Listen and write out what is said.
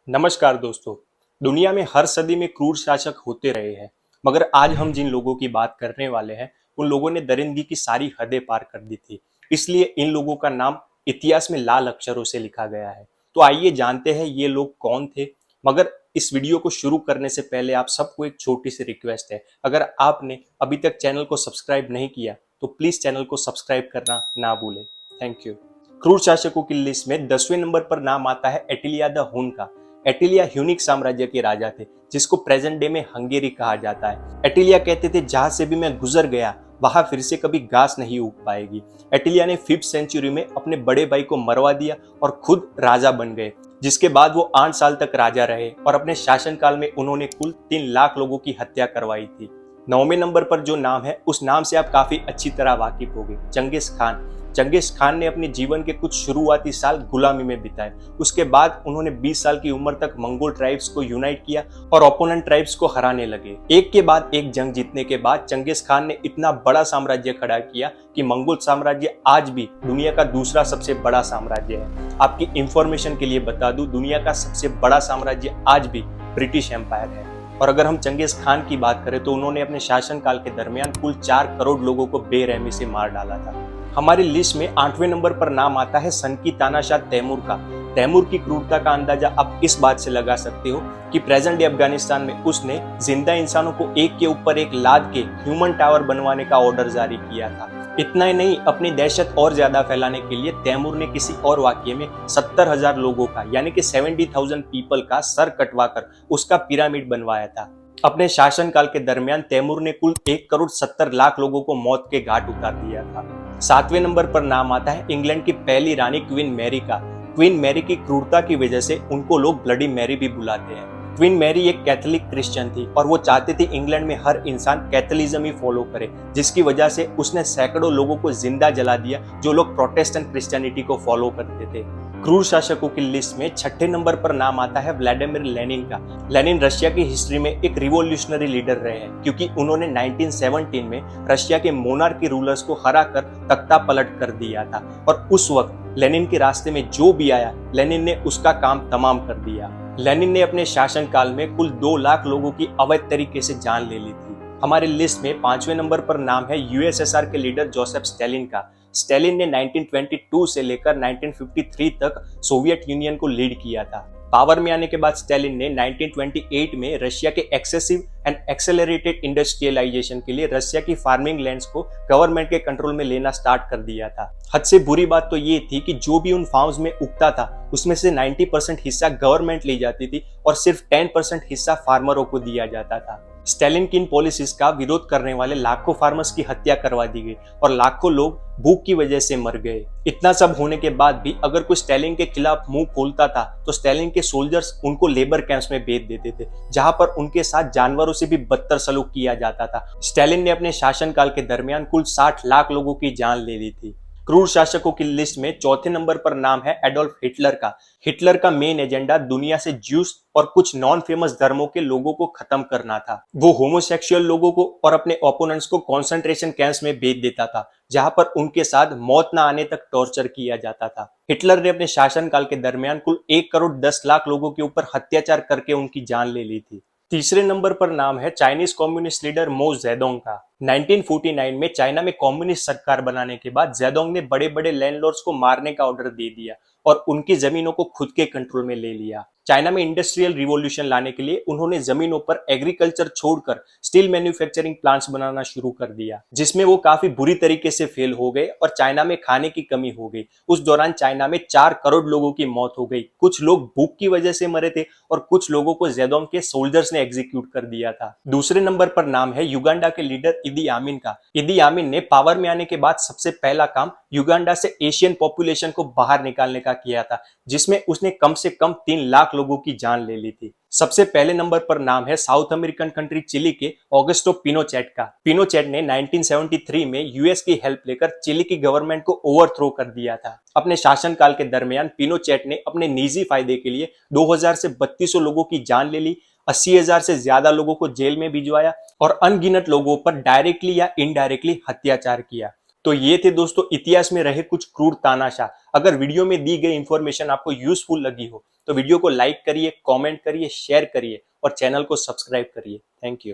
नमस्कार दोस्तों। दुनिया में हर सदी में क्रूर शासक होते रहे हैं, मगर आज हम जिन लोगों की बात करने वाले हैं उन लोगों ने दरिंदगी की सारी हदें पार कर दी थी। इसलिए इन लोगों का नाम इतिहास में लाल अक्षरों से लिखा गया है। तो आइए जानते हैं ये लोग कौन थे। मगर इस वीडियो को शुरू करने से पहले आप सबको एक छोटी सी रिक्वेस्ट है, अगर आपने अभी तक चैनल को सब्सक्राइब नहीं किया तो प्लीज चैनल को सब्सक्राइब करना ना भूलें। Thank you. क्रूर शासकों की लिस्ट में 10वें नंबर पर नाम आता है एटिलिया द हुन का। एटिलिया ह्यूनिक साम्राज्य के राजा थे, जिसको प्रेजेंट डे में हंगेरी कहा जाता है। एटिलिया कहते थे, जहां से भी मैं गुजर गया वहां फिर से कभी घास नहीं उग पाएगी। एटिलिया ने 5th सेंचुरी में अपने बड़े भाई को मरवा दिया और खुद राजा बन गए, जिसके बाद वो 8 साल तक राजा रहे और अपने शासनकाल में उन्होंने कुल 3 लाख लोगों की हत्या करवाई थी। 9वें नंबर पर जो नाम है उस नाम से आप काफी अच्छी तरह वाकिफ होंगे, चंगेज खान। चंगेज खान ने अपने जीवन के कुछ शुरुआती साल गुलामी में बिताए। उसके बाद उन्होंने 20 साल की उम्र तक मंगोल ट्राइब्स को यूनाइट किया और ओपोनेंट ट्राइब्स को हराने लगे। एक के बाद एक जंग जीतने के बाद चंगेज खान ने इतना बड़ा साम्राज्य खड़ा किया कि मंगोल साम्राज्य आज भी दुनिया का दूसरा सबसे बड़ा साम्राज्य है। आपकी इंफॉर्मेशन के लिए बता दूं, दुनिया का सबसे बड़ा साम्राज्य आज भी ब्रिटिश एम्पायर है। और अगर हम चंगेज खान की बात करें तो उन्होंने अपने शासनकाल के दरमियान कुल 4 करोड़ लोगों को बेरहमी से मार डाला था। हमारी लिस्ट में 8वें नंबर पर नाम आता है सन की तानाशाह तैमूर का। तैमूर की क्रूरता का अंदाजा आप इस बात से लगा सकते हो कि प्रेजेंट डे अफगानिस्तान में उसने जिंदा इंसानों को एक के ऊपर एक लाद के ह्यूमन टावर बनवाने का ऑर्डर जारी किया था। इतना ही नहीं, अपनी दहशत और ज्यादा फैलाने के लिए तैमूर ने किसी और वाकये में 70,000 लोगों का यानी कि 70,000 पीपल का सर कटवाकर उसका पिरामिड बनवाया था। अपने शासनकाल के दरमियान तैमूर ने कुल 1 करोड़ 70 लाख लोगों को मौत के घाट उतार दिया था। 7वें नंबर पर नाम आता है इंग्लैंड की पहली रानी क्वीन मैरी का। क्वीन मैरी की क्रूरता की वजह से उनको लोग ब्लडी मैरी भी बुलाते हैं। क्वीन मैरी एक कैथोलिक क्रिश्चियन थी और वो चाहती थी इंग्लैंड में हर इंसान कैथोलिज्म ही फॉलो करे, जिसकी वजह से उसने सैकड़ों लोगों को जिंदा जला दिया जो लोग प्रोटेस्टेंट क्रिश्चियनिटी को फॉलो करते थे। क्रूर शासकों की लिस्ट में 6ठे नंबर पर नाम आता है व्लादिमीर लेनिन का। लेनिन रशिया की हिस्ट्री में एक रिवॉल्यूशनरी लीडर रहे हैं, क्योंकि उन्होंने 1917 में रशिया के मोनार्की रूलर्स को हराकर तख्ता पलट कर दिया था। और उस वक्त लेनिन के रास्ते में जो भी आया, लेनिन ने उसका काम तमाम कर दिया। लेनिन ने अपने शासनकाल में कुल 2 लाख लोगों की अवैध तरीके से जान ले ली थी। हमारी लिस्ट में 5वें नंबर पर नाम है यूएसएसआर के लीडर जोसेफ स्टालिन का। स्टालिन ने 1922 से लेकर 1953 तक सोवियत यूनियन को लीड किया था। पावर में आने के बाद स्टालिन ने 1928 में रशिया के एक्सेसिव एंड एक्सेलरेटेड इंडस्ट्रियलाइजेशन के लिए रशिया की फार्मिंग लैंड्स को गवर्नमेंट के कंट्रोल में लेना स्टार्ट कर दिया था। हद से बुरी बात तो ये थी कि जो भी उन फार्म्स में उगता था उसमें से 90% हिस्सा गवर्नमेंट ले जाती थी और सिर्फ 10% हिस्सा फार्मरों को दिया जाता था। स्टालिन की इन पॉलिसीज का विरोध करने वाले लाखों फार्मर्स की हत्या करवा दी गई और लाखों लोग भूख की वजह से मर गए। इतना सब होने के बाद भी अगर कोई स्टालिन के खिलाफ मुंह खोलता था तो स्टालिन के सोल्जर्स उनको लेबर कैंप्स में भेज देते थे, जहां पर उनके साथ जानवरों से भी बदतर सलूक किया जाता था। स्टालिन ने अपने शासनकाल के दरमियान कुल 60 लाख लोगों की जान ले ली थी। क्रूर शासकों की लिस्ट में 4थे नंबर पर नाम है एडोल्फ हिटलर का। हिटलर का मेन एजेंडा दुनिया से ज्यूस और कुछ नॉन फेमस धर्मों के लोगों को खत्म करना था। वो होमोसेक्सुअल लोगों को और अपने ओपोनेंट्स को कॉन्सेंट्रेशन कैंप्स में भेज देता था, जहां पर उनके साथ मौत न आने तक टॉर्चर किया जाता था। हिटलर ने अपने शासनकाल के दरमियान कुल 1 करोड़ 10 लाख लोगों के ऊपर अत्याचार करके उनकी जान ले ली थी। तीसरे नंबर पर नाम है चाइनीज कम्युनिस्ट लीडर मो जेडोंग का। 1949 में चाइना में कम्युनिस्ट सरकार बनाने के बाद जेडोंग ने बड़े बड़े लैंडलॉर्ड्स को मारने का ऑर्डर दे दिया और उनकी जमीनों को खुद के कंट्रोल में ले लिया। चाइना में इंडस्ट्रियल रिवॉल्यूशन लाने के लिए उन्होंने जमीनों पर एग्रीकल्चर छोड़कर स्टील मैन्युफैक्चरिंग प्लांट्स बनाना शुरू कर दिया, जिसमें वो काफी बुरी तरीके से फेल हो गए और चाइना में खाने की कमी हो गई। उस दौरान चाइना में 4 करोड़ लोगों की मौत हो गई। कुछ लोग भूख की वजह से मरे थे और कुछ लोगों को जेडोंग के सोल्जर्स ने एग्जीक्यूट कर दिया था। दूसरे नंबर पर नाम है युगांडा के लीडर इदी आमिन का। इदी आमिन ने पावर में आने के बाद सबसे पहला काम युगांडा से एशियन पॉपुलेशन को बाहर निकालने का किया था, जिसमें उसने कम से कम 3 लाख लोगों की जान ले ली थी। सबसे पहले नंबर पर नाम है साउथ अमेरिकन कंट्री चिली के ऑगस्टो पिनोचेट का। पिनोचेट ने 1973 में यूएस की हेल्प लेकर चिली की गवर्नमेंट को ओवरथ्रो कर दिया था। अपने शासनकाल के दरमियान पिनोचेट ने अपने निजी फायदे के लिए 2000 से 3200 लोगों की जान ले ली, 80,000 से ज्यादा लोगों को जेल में भिजवाया और अनगिनत लोगों पर डायरेक्टली या इनडायरेक्टली अत्याचार किया। तो ये थे दोस्तों इतिहास में रहे कुछ क्रूर तानाशाह। अगर वीडियो में दी गई इंफॉर्मेशन आपको यूजफुल लगी हो तो वीडियो को लाइक करिए, कमेंट करिए, शेयर करिए और चैनल को सब्सक्राइब करिए। Thank you.